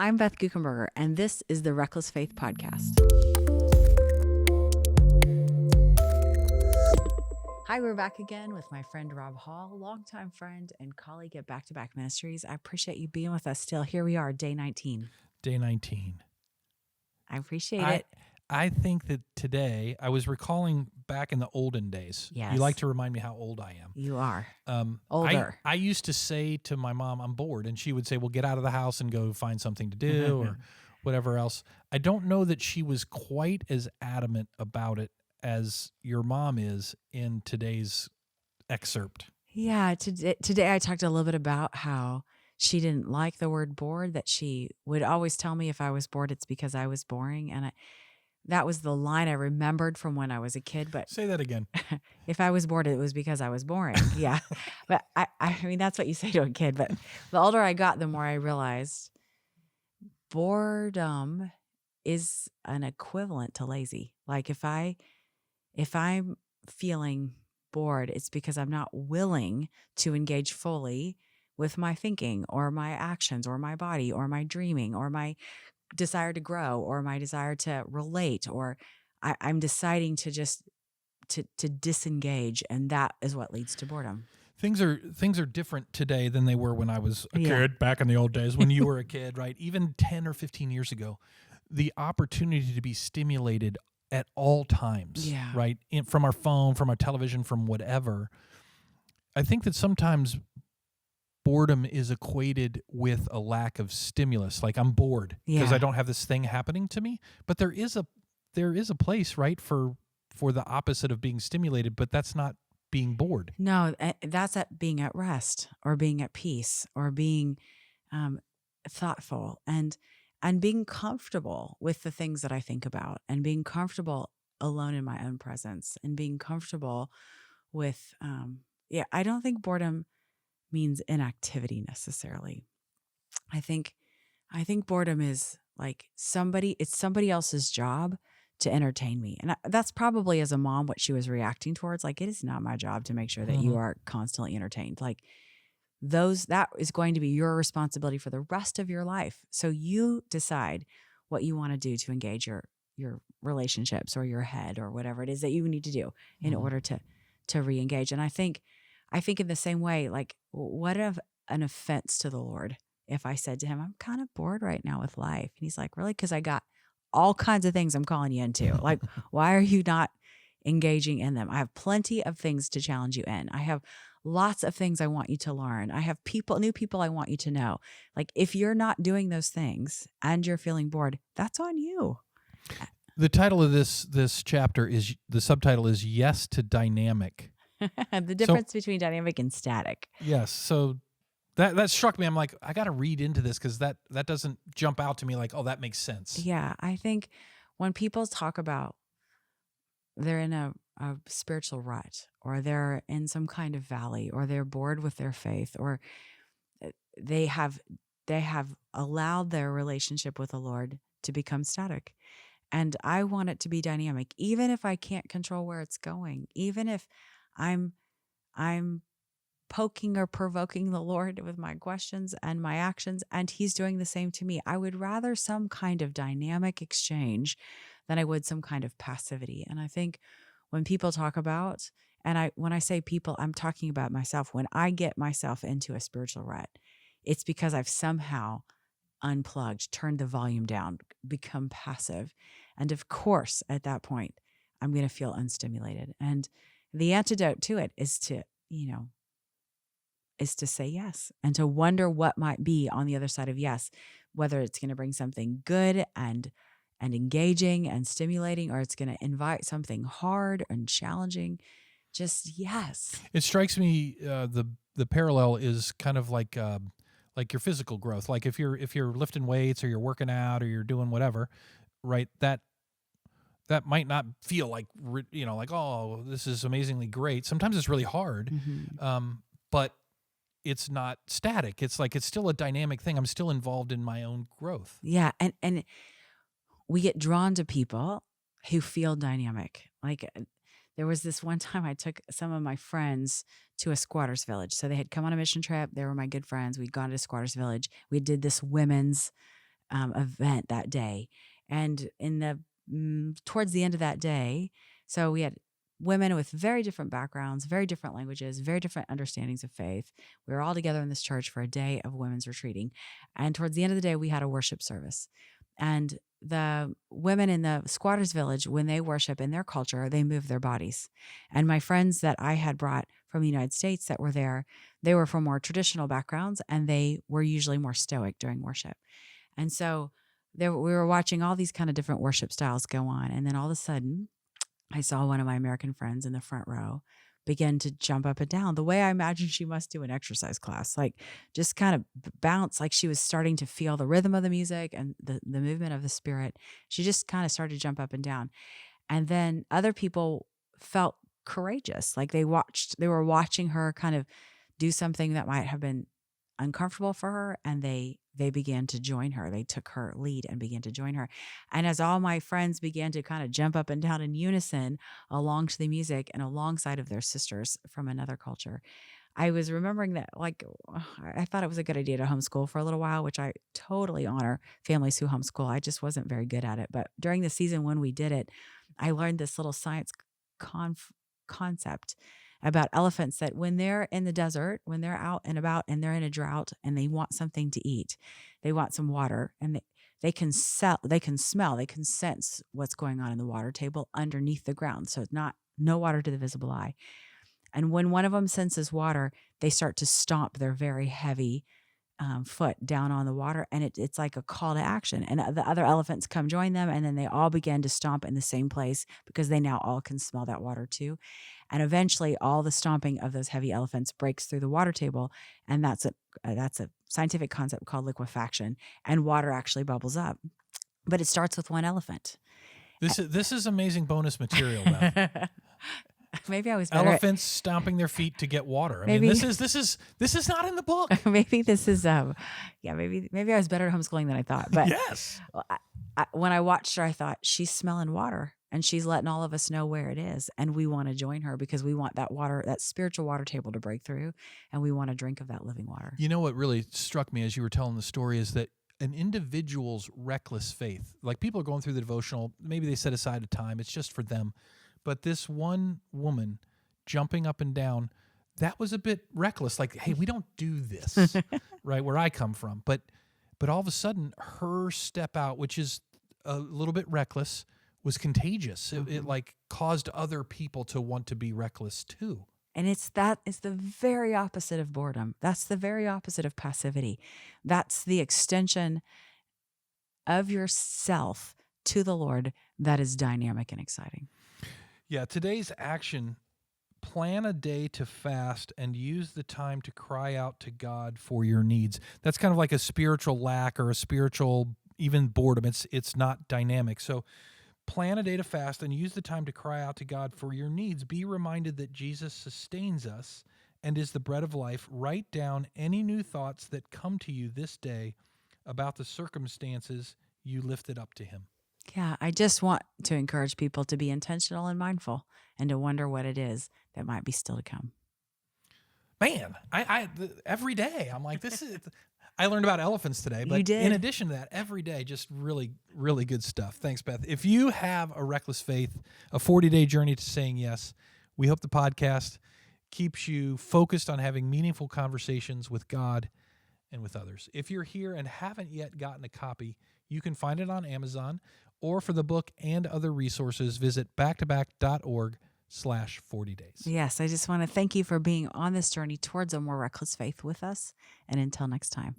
I'm Beth Guckenberger, and this is the Reckless Faith Podcast. Hi, we're back again with my friend Rob Hall, longtime friend and colleague at Back to Back Ministries. I appreciate you being with us still. Here we are, day 19. Day 19. I appreciate it. I think that today, I was recalling back in the olden days. Yes. You like to remind me how old I am. You are. Older. I used to say to my mom, I'm bored. And she would say, well, get out of the house and go find something to do or whatever else. I don't know that she was quite as adamant about it as your mom is in today's excerpt. Yeah. Today I talked a little bit about how she didn't like the word bored, that she would always tell me if I was bored, it's because I was boring. And that was the line I remembered from when I was a kid. But say that again. If I was bored, it was because I was boring. Yeah. But I mean, that's what you say to a kid. But the older I got, the more I realized boredom is an equivalent to lazy. Like if I'm feeling bored, it's because I'm not willing to engage fully with my thinking or my actions or my body or my dreaming or my desire to grow or my desire to relate, or I'm deciding to just to disengage, and that is what leads to boredom. Things are different today than they were when I was a kid, back in the old days when you were a kid, right? Even 10 or 15 years ago, the opportunity to be stimulated at all times, right? From our phone, from our television, from whatever. I think that sometimes boredom is equated with a lack of stimulus. Like I'm bored because I don't have this thing happening to me. But there is a place, right, for the opposite of being stimulated, but that's not being bored. No, that's at being at rest or being at peace or being thoughtful and being comfortable with the things that I think about and being comfortable alone in my own presence and being comfortable with, I don't think boredom means inactivity necessarily. I think boredom is like it's somebody else's job to entertain me. And that's probably, as a mom, what she was reacting towards. Like, it is not my job to make sure that you are constantly entertained. Like that is going to be your responsibility for the rest of your life. So you decide what you want to do to engage your relationships or your head or whatever it is that you need to do in order to re-engage. And I think in the same way, like, what if an offense to the Lord if I said to him, I'm kind of bored right now with life? And he's like, really? Because I got all kinds of things I'm calling you into. Like, why are you not engaging in them? I have plenty of things to challenge you in. I have lots of things I want you to learn. I have new people I want you to know. Like, if you're not doing those things and you're feeling bored, that's on you. The title of this chapter the subtitle is Yes to Dynamic. The difference between dynamic and static. Yes. So that struck me. I'm like, I got to read into this because that doesn't jump out to me like, oh, that makes sense. Yeah. I think when people talk about they're in a spiritual rut, or they're in some kind of valley, or they're bored with their faith, or they have allowed their relationship with the Lord to become static. And I want it to be dynamic, even if I can't control where it's going, even if I'm poking or provoking the Lord with my questions and my actions, and he's doing the same to me. I would rather some kind of dynamic exchange than I would some kind of passivity. And I think when people talk about, and when I say people, I'm talking about myself. When I get myself into a spiritual rut, it's because I've somehow unplugged, turned the volume down, become passive. And of course, at that point, I'm going to feel unstimulated. And the antidote to it is to say yes and to wonder what might be on the other side of yes, whether it's going to bring something good and engaging and stimulating, or it's going to invite something hard and challenging. Just yes. It strikes me the parallel is kind of like your physical growth. Like if you're lifting weights or you're working out or you're doing whatever, right? That might not feel like, like, oh, this is amazingly great. Sometimes it's really hard, but it's not static. It's like it's still a dynamic thing. I'm still involved in my own growth. Yeah, and we get drawn to people who feel dynamic. Like there was this one time I took some of my friends to a squatters village. So they had come on a mission trip. They were my good friends. We'd gone to squatters village. We did this women's event that day. And in the towards the end of that day, so we had women with very different backgrounds, very different languages, very different understandings of faith. We were all together in this church for a day of women's retreating. And towards the end of the day, we had a worship service. And the women in the squatters village, when they worship in their culture, they move their bodies. And my friends that I had brought from the United States that were there, they were from more traditional backgrounds, and they were usually more stoic during worship. And so we were watching all these kind of different worship styles go on. And then all of a sudden, I saw one of my American friends in the front row begin to jump up and down the way I imagine she must do an exercise class, like just kind of bounce, like she was starting to feel the rhythm of the music and the movement of the spirit. She just kind of started to jump up and down. And then other people felt courageous, like they were watching her kind of do something that might have been uncomfortable for her, and they began to join her. They took her lead and began to join her. And as all my friends began to kind of jump up and down in unison along to the music and alongside of their sisters from another culture, I was remembering that, like, I thought it was a good idea to homeschool for a little while, which I totally honor families who homeschool. I just wasn't very good at it. But during the season when we did it, I learned this little science concept about elephants, that when they're in the desert, when they're out and about and they're in a drought and they want something to eat, they want some water, and they can smell, they can sense what's going on in the water table underneath the ground. So it's no water to the visible eye. And when one of them senses water, they start to stomp their very heavy foot down on the water, and it's like a call to action. And the other elephants come join them, and then they all begin to stomp in the same place because they now all can smell that water too. And eventually, all the stomping of those heavy elephants breaks through the water table, and that's a scientific concept called liquefaction, and water actually bubbles up. But it starts with one elephant. This is amazing bonus material, Beth. Maybe I was better elephants stomping their feet to get water. I mean, this is not in the book. Maybe this is maybe I was better at homeschooling than I thought. But yes, when I watched her, I thought, she's smelling water, and she's letting all of us know where it is, and we want to join her because we want that water, that spiritual water table, to break through, and we want to drink of that living water. You know what really struck me as you were telling the story is that an individual's reckless faith, like people are going through the devotional, maybe they set aside a time, it's just for them. But this one woman jumping up and down, that was a bit reckless. Like, hey, we don't do this, right, where I come from. But all of a sudden, her step out, which is a little bit reckless, was contagious. It like caused other people to want to be reckless too. And it's the very opposite of boredom. That's the very opposite of passivity. That's the extension of yourself to the Lord that is dynamic and exciting. Yeah, today's action: plan a day to fast and use the time to cry out to God for your needs. That's kind of like a spiritual lack or a spiritual even boredom. It's not dynamic. So plan a day to fast and use the time to cry out to God for your needs. Be reminded that Jesus sustains us and is the bread of life. Write down any new thoughts that come to you this day about the circumstances you lifted up to him. Yeah, I just want to encourage people to be intentional and mindful, and to wonder what it is that might be still to come. Man, I every day I'm like, this is. I learned about elephants today, but in addition to that, every day, just really, really good stuff. Thanks, Beth. If you have a reckless faith, a 40-day journey to saying yes, we hope the podcast keeps you focused on having meaningful conversations with God and with others. If you're here and haven't yet gotten a copy, you can find it on Amazon, or for the book and other resources, visit backtoback.org/40days. Yes, I just want to thank you for being on this journey towards a more reckless faith with us. And until next time.